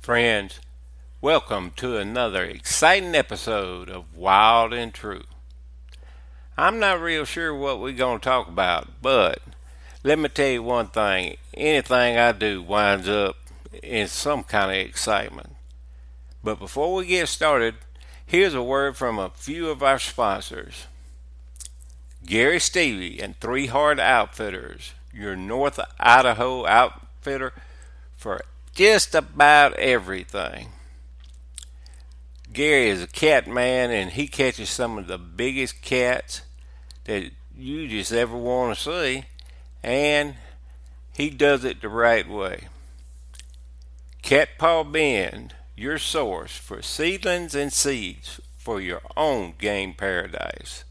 Friends, welcome to another exciting episode of Wild and True. I'm not real sure what we're going to talk about, but let me tell you one thing. Anything I do winds up in some kind of excitement. But before we get started, here's a word from a few of our sponsors. Gary Stevie and Three Hard Outfitters, your North Idaho outfitter for just about everything. Gary is a cat man and he catches some of the biggest cats that you just ever want to see, and he does it the right way. Cat Paw Bend, your source for seedlings and seeds for your own game paradise.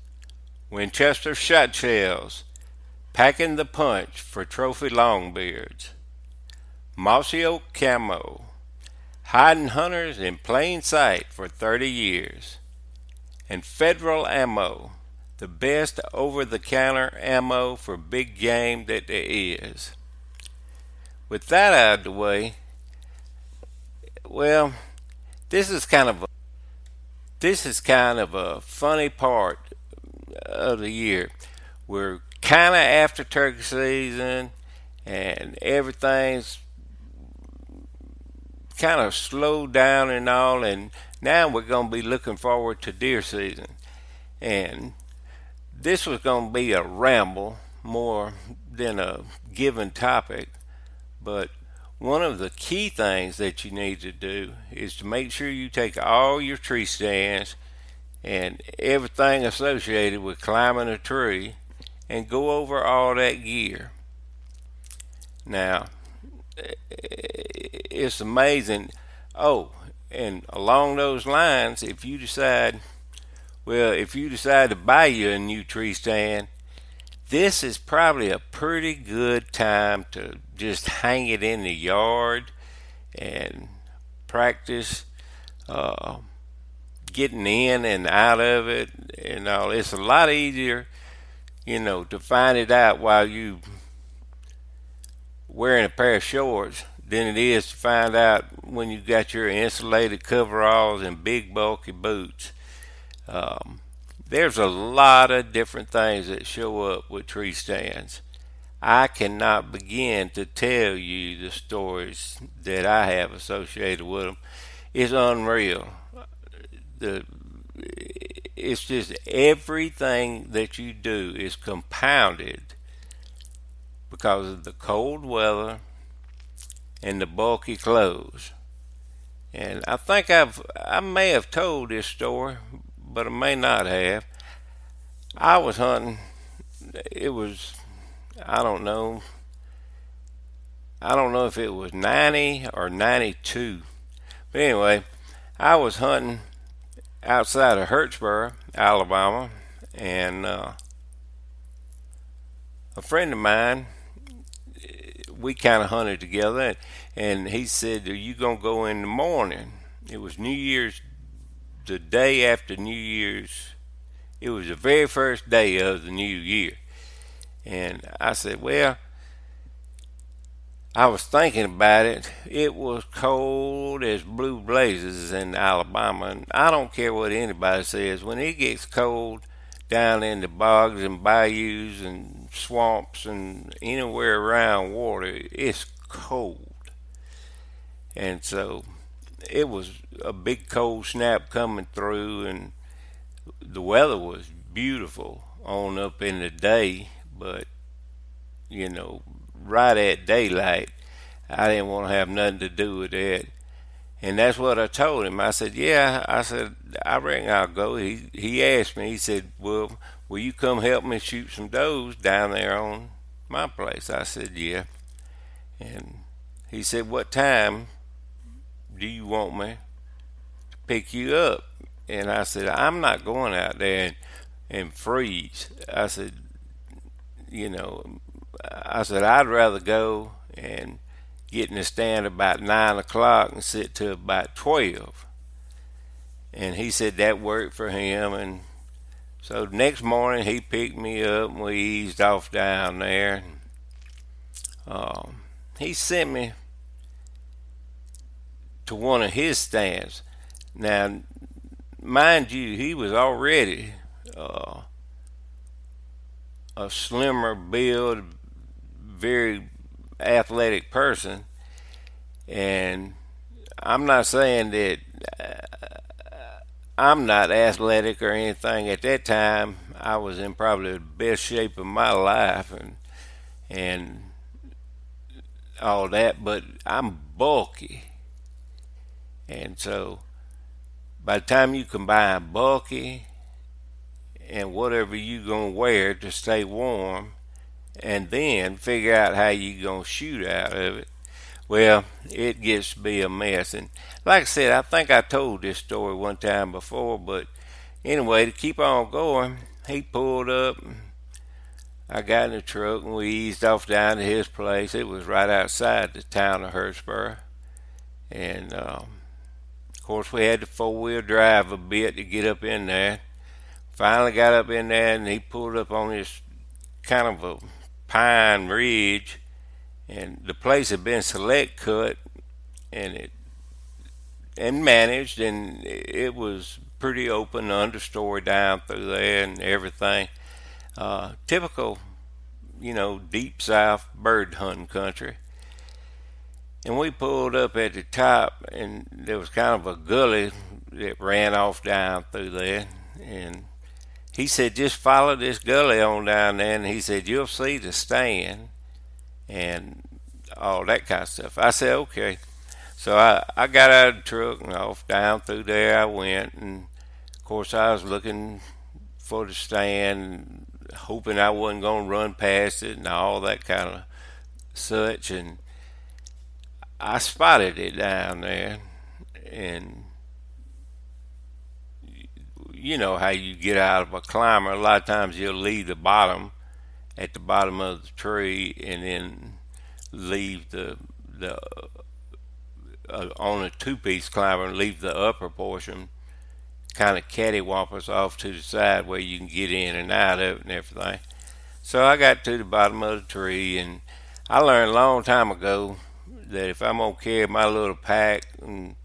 Winchester Shot Shells, packing the punch for trophy longbeards. Mossy Oak Camo, hiding hunters in plain sight for 30 years. And Federal Ammo, the best over-the-counter ammo for big game that there is. With that out of the way, well, this is kind of a funny part of the year. We're kind of after turkey season, and everything's kind of slowed down and all, and now we're going to be looking forward to deer season. And this was going to be a ramble more than a given topic, but one of the key things that you need to do is to make sure you take all your tree stands and everything associated with climbing a tree and go over all that gear. Now, it's amazing. Oh, and along those lines, if you decide to buy you a new tree stand, this is probably a pretty good time to just hang it in the yard and practice getting in and out of it and all. It's a lot easier, to find it out while you wearing a pair of shorts than it is to find out when you got your insulated coveralls and big bulky boots. There's a lot of different things that show up with tree stands. I cannot begin to tell you the stories that I have associated with them. It's unreal. It's just everything that you do is compounded because of the cold weather and the bulky clothes. And I think I may have told this story, but I may not have. I was hunting. It was, I don't know. I don't know if it was 90 or 92. But anyway, I was hunting outside of Hurtsboro, Alabama, and a friend of mine, we kind of hunted together, and he said, "Are you gonna go in the morning?" It was New Year's, the day after New Year's. It was the very first day of the new year, and I said, "Well, I was thinking about it. It was cold as blue blazes in Alabama, and I don't care what anybody says. When it gets cold down in the bogs and bayous and swamps and anywhere around water, it's cold." And so it was a big cold snap coming through, and the weather was beautiful on up in the day, but right at daylight, I didn't want to have nothing to do with that. And that's what I told him. I said, "Yeah," I said, "I reckon I'll go." He asked me, he said, "Well, will you come help me shoot some does down there on my place?" I said, "Yeah." And he said, "What time do you want me to pick you up?" And I said, "I'm not going out there and freeze." I said, you know, I'd rather go and get in the stand about 9 o'clock and sit till about 12. And he said that worked for him. And so the next morning he picked me up and we eased off down there. He sent me to one of his stands. Now, mind you, he was already uh, a slimmer build, very athletic person, and I'm not saying that I'm not athletic or anything. At that time, I was in probably the best shape of my life, and all that, but I'm bulky, and so by the time you combine bulky and whatever you gonna wear to stay warm, and then figure out how you gonna shoot out of it, well, it gets to be a mess. And like I said, I think I told this story one time before, but anyway, to keep on going, he pulled up. I got in the truck and we eased off down to his place. It was right outside the town of Hurtsboro, and of course we had to four-wheel drive a bit to get up in there. Finally got up in there, and he pulled up on this kind of a pine ridge, and the place had been select cut and it and managed, and it was pretty open, understory down through there and everything. Typical, deep south bird hunting country. And we pulled up at the top, and there was kind of a gully that ran off down through there. And he said, just follow this gully on down there, and he said, you'll see the stand and all that kind of stuff. I said, okay. So I got out of the truck and off down through there I went, and of course I was looking for the stand, hoping I wasn't going to run past it and all that kind of such, and I spotted it down there. And you know how you get out of a climber, a lot of times you'll leave the bottom at the bottom of the tree and then leave the on a two-piece climber and leave the upper portion kind of cattywampus off to the side where you can get in and out of it and everything. So I got to the bottom of the tree, and I learned a long time ago that if I'm gonna carry my little pack and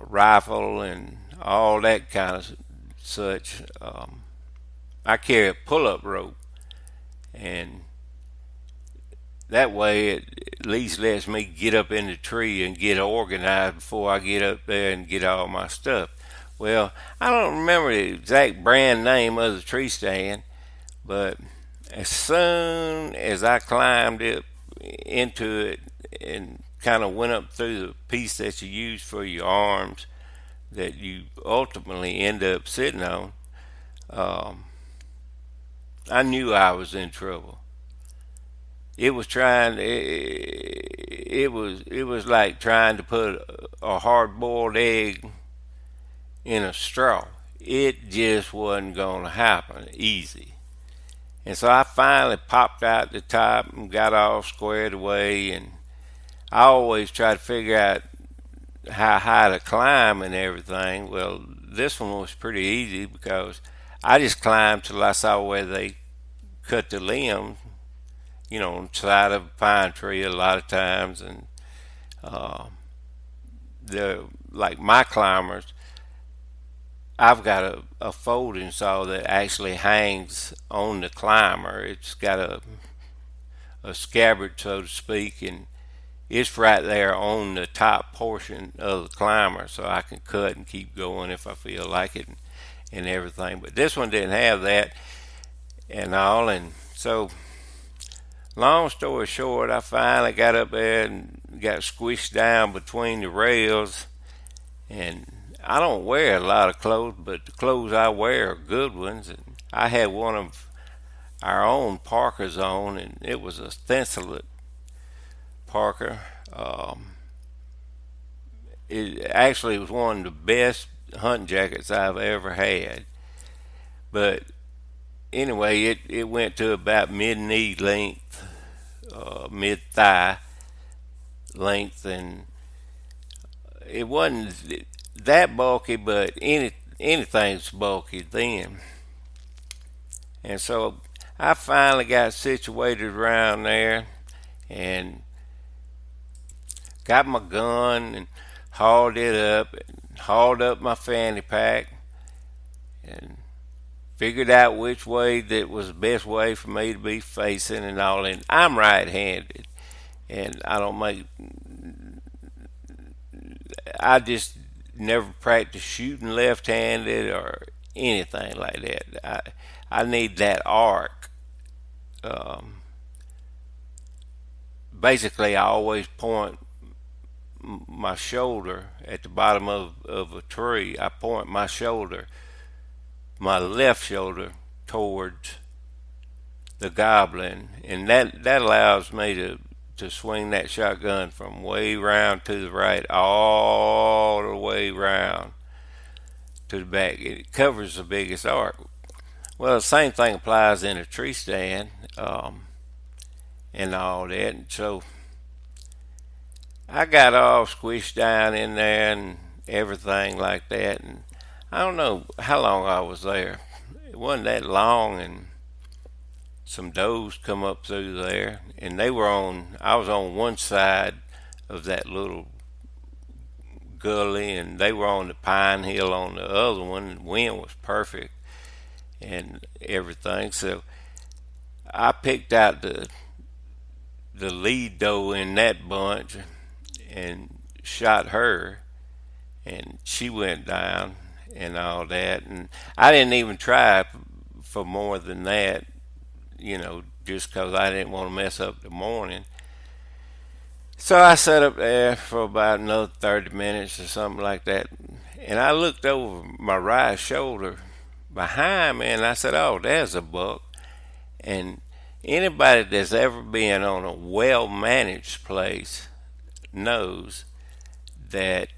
rifle and all that kind of such, I carry a pull-up rope, and that way it at least lets me get up in the tree and get organized before I get up there and get all my stuff. Well, I don't remember the exact brand name of the tree stand, but as soon as I climbed up into it and kind of went up through the piece that you use for your arms that you ultimately end up sitting on, I knew I was in trouble. It was like trying to put a hard-boiled egg in a straw. It just wasn't going to happen easy. And so I finally popped out the top and got all squared away, and I always try to figure out how high to climb and everything. Well, this one was pretty easy because I just climbed till I saw where they cut the limbs, on the side of a pine tree a lot of times, and they're like my climbers. I've got a folding saw that actually hangs on the climber. It's got a scabbard, so to speak, and it's right there on the top portion of the climber, so I can cut and keep going if I feel like it and everything. But this one didn't have that and all, and so long story short, I finally got up there and got squished down between the rails. And I don't wear a lot of clothes, but the clothes I wear are good ones. And I had one of our own parkers on, and it was a stenciled parker. It actually was one of the best hunting jackets I've ever had. But anyway, it went to about mid-knee length, mid-thigh length, and it wasn't that bulky, but anything's bulky then. And so I finally got situated around there and got my gun and hauled it up, and hauled up my fanny pack, and figured out which way that was the best way for me to be facing and all. And I'm right-handed, and I just never practiced shooting left-handed or anything like that. I need that arc. Um, Basically, I always point my shoulder at the bottom of a tree. I point my left shoulder towards the goblin, and that allows me to swing that shotgun from way round to the right, all the way round to the back. It covers the biggest arc. Well, the same thing applies in a tree stand, and all that. And so I got all squished down in there and everything like that. And I don't know how long I was there. It wasn't that long, and some does come up through there, and I was on one side of that little gully, and they were on the pine hill on the other one. The wind was perfect and everything. So I picked out the lead doe in that bunch and shot her, and she went down and all that. And I didn't even try for more than that, just 'cause I didn't want to mess up the morning. So I sat up there for about another 30 minutes or something like that, and I looked over my right shoulder behind me, and I said, "Oh, there's a buck." And anybody that's ever been on a well-managed place knows that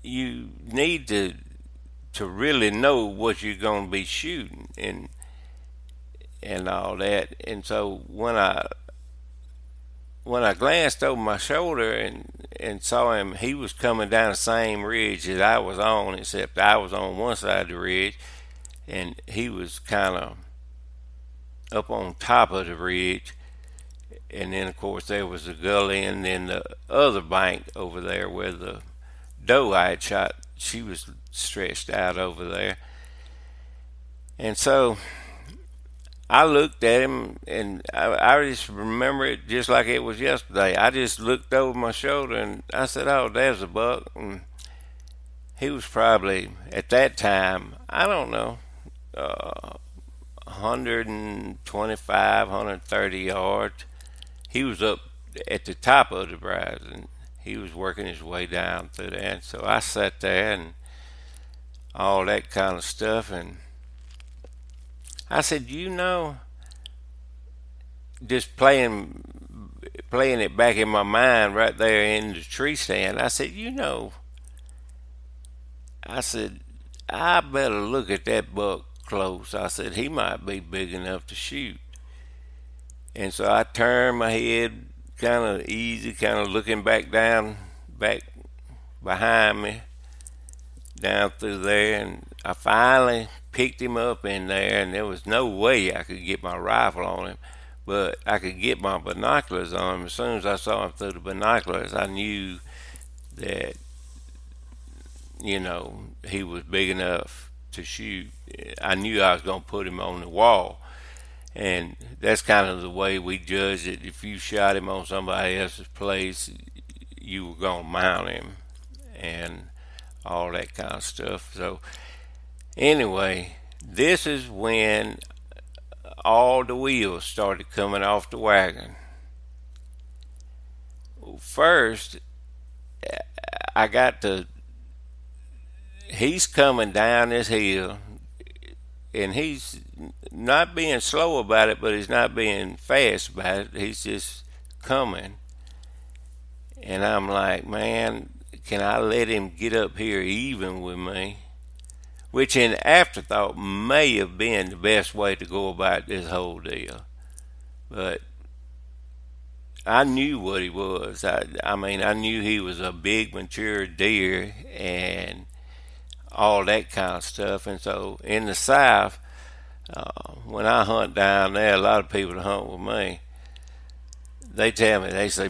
you need to really know what you're going to be shooting and all that. And so when I glanced over my shoulder and saw him, he was coming down the same ridge that I was on, except I was on one side of the ridge, and he was kind of up on top of the ridge. And then, of course, there was the gully, and then the other bank over there where the doe I had shot, she was stretched out over there. And so I looked at him, and I just remember it just like it was yesterday. I just looked over my shoulder, and I said, "Oh, there's a buck." And he was probably, at that time, I don't know, 125, 130 yards. He was up at the top of the rise, and he was working his way down through there. And so I sat there and all that kind of stuff, and I said, just playing it back in my mind right there in the tree stand. I said, I better look at that buck close. I said, he might be big enough to shoot. And so I turned my head kind of easy, kind of looking back behind me, down through there, and I finally picked him up in there, and there was no way I could get my rifle on him, but I could get my binoculars on him. As soon as I saw him through the binoculars, I knew that, he was big enough to shoot. I knew I was going to put him on the wall. And that's kind of the way we judged it. If you shot him on somebody else's place, you were going to mount him and all that kind of stuff. So anyway, this is when all the wheels started coming off the wagon. First, I got he's coming down this hill, and he's not being slow about it, but he's not being fast about it. He's just coming. And I'm like, man, can I let him get up here even with me? Which in afterthought may have been the best way to go about this whole deal. But I knew what he was. I knew he was a big mature deer and all that kind of stuff. And so in the South, when I hunt down there, a lot of people that hunt with me, they tell me, they say,